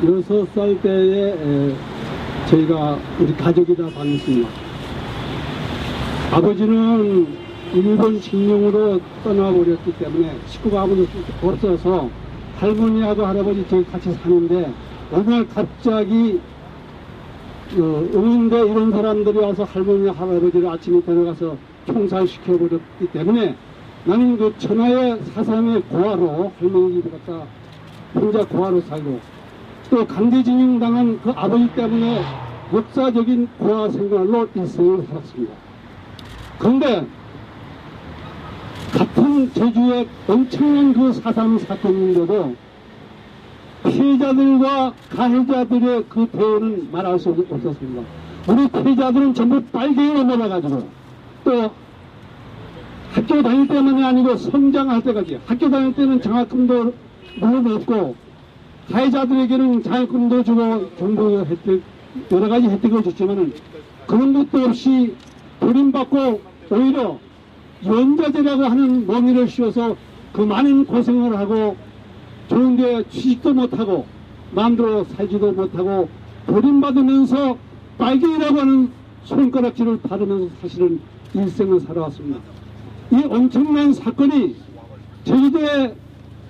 6살 때에 저희가 우리 가족이 다 반갑습니다. 아버지는 일본 징용으로 떠나버렸기 때문에 식구가 아무도 없어서 할머니하고 할아버지 저희 같이 사는데 어느 날 갑자기 응원대 이런 사람들이 와서 할머니 할아버지를 아침에 데려가서 총살시켜버렸기 때문에 나는 그 천하의 사상의 고아로 할머니 집에 갔다 혼자 고아로 살고 또 강제징용 당한 그 아버지 때문에 역사적인 고아 생활로 일생을 살았습니다. 그런데 같은 제주의 엄청난 그 4.3 사건인데도 피해자들과 가해자들의 그 대우는 말할 수 없었습니다. 우리 피해자들은 전부 빨갱이로 몰아가지고 또 학교 다닐 때만이 아니고 성장할 때까지 학교 다닐 때는 장학금도 물론 없고 가해자들에게는 장학금도 주고 정부 혜택 여러 가지 혜택을 줬지만은 그런 것도 없이 버림받고 오히려 연좌제라고 하는 멍이를 씌워서 그 많은 고생을 하고 좋은데 취직도 못하고 마음대로 살지도 못하고 버림받으면서 빨갱이라고 하는 손가락질을 받으면서 사실은 일생을 살아왔습니다. 이 엄청난 사건이 제주도에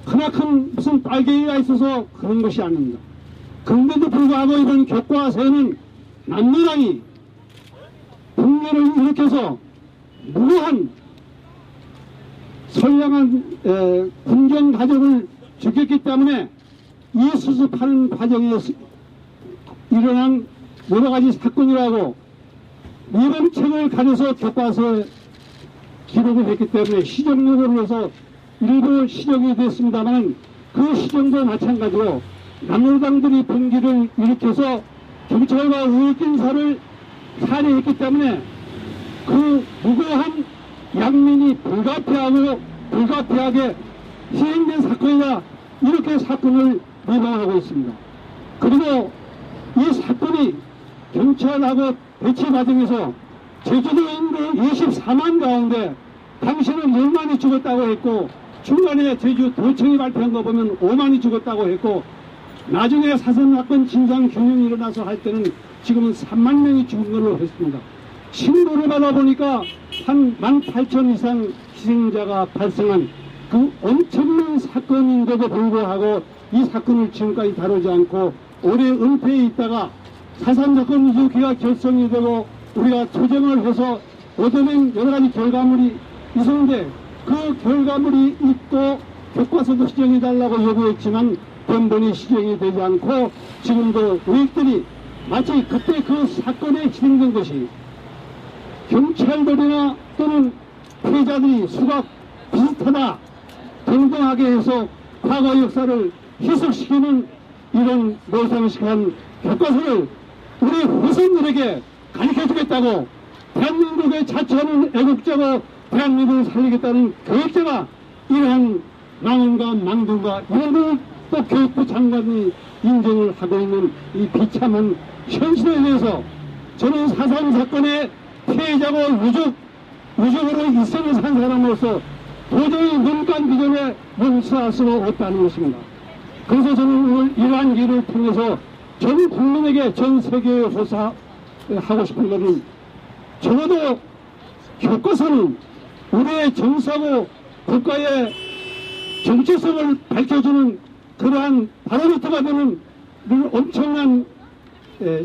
크나큰 무슨 빨갱이가 있어서 그런 것이 아닙니다. 그런데도 불구하고 이번 교과서에는 남녀당이 분열을 일으켜서 무고한 선량한 군정 가족을 죽였기 때문에 이 수습하는 과정에서 일어난 여러 가지 사건이라고 이번 책을 가려서 교과서에 기록을 했기 때문에 시정용어로 해서 일부 시정이 됐습니다만 그 시정도 마찬가지로 남녀당들이 분기를 일으켜서 경찰과 의견사를 살해했기 때문에 그 무고한 양민이 불가피하게 시행된 사건이다 이렇게 사건을 미망하고 있습니다. 그리고 이 사건이 경찰하고 대치 과정에서 제주도인들 24만 가운데 당신은 10만이 죽었다고 했고 중간에 제주도청이 발표한 거 보면 5만이 죽었다고 했고 나중에 사선사건 진상규명이 일어나서 할 때는 지금은 3만 명이 죽은 걸로 했습니다. 신고를 받아보니까 한 18,000 이상 희생자가 발생한 그 엄청난 사건인데도 불구하고 이 사건을 지금까지 다루지 않고 올해 은폐에 있다가 4.3 사건 이후기가 결성이 되고 우리가 조정을 해서 얻어낸 여러 가지 결과물이 있었는데 그 결과물이 있고 교과서도 시정해달라고 요구했지만 번번이 시정이 되지 않고 지금도 우익들이 마치 그때 그 사건에 희생된 것이 경찰들이나 또는 피해자들이 수가 비슷하다 동등하게 해서 과거 역사를 희석시키는 이런 모상식한 교과서를 우리 후손들에게 가르쳐주겠다고 대한민국에 자처하는 애국자고 대한민국을 살리겠다는 교육자가 이러한 망언과 망둥과 이런 또 교육부 장관이 인정을 하고 있는 이 비참한 현실에 대해서 저는 4.3 사건의 피해자고 유족으로 일생을 산 사람으로서 도저히 눈 감기 전에 용서할 수가 없다는 것입니다. 그래서 저는 오늘 이러한 길을 통해서 전 국민에게 전 세계에 호소하고 싶은 것은 적어도 교과서는 우리의 정사고 국가의 정체성을 밝혀주는 그러한 바로미터가 되는 엄청난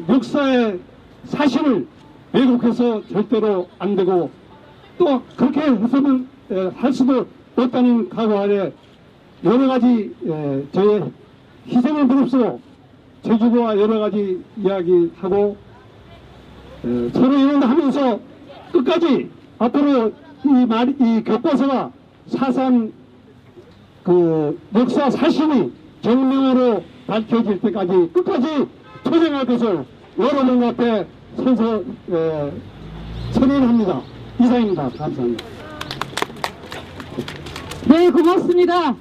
역사의 사실을 왜곡해서 절대로 안 되고 또 그렇게 해서는 할 수도 없다는 각오 아래 여러 가지 저의 희생을 무릅쓰고 제주도와 여러 가지 이야기하고 서로 이런하면서 끝까지 앞으로 이 교과서가 4.3 그 역사 사실이 정명으로 밝혀질 때까지 끝까지 투쟁할 것을 여러분 앞에 선언합니다. 이상입니다. 감사합니다. 네, 고맙습니다.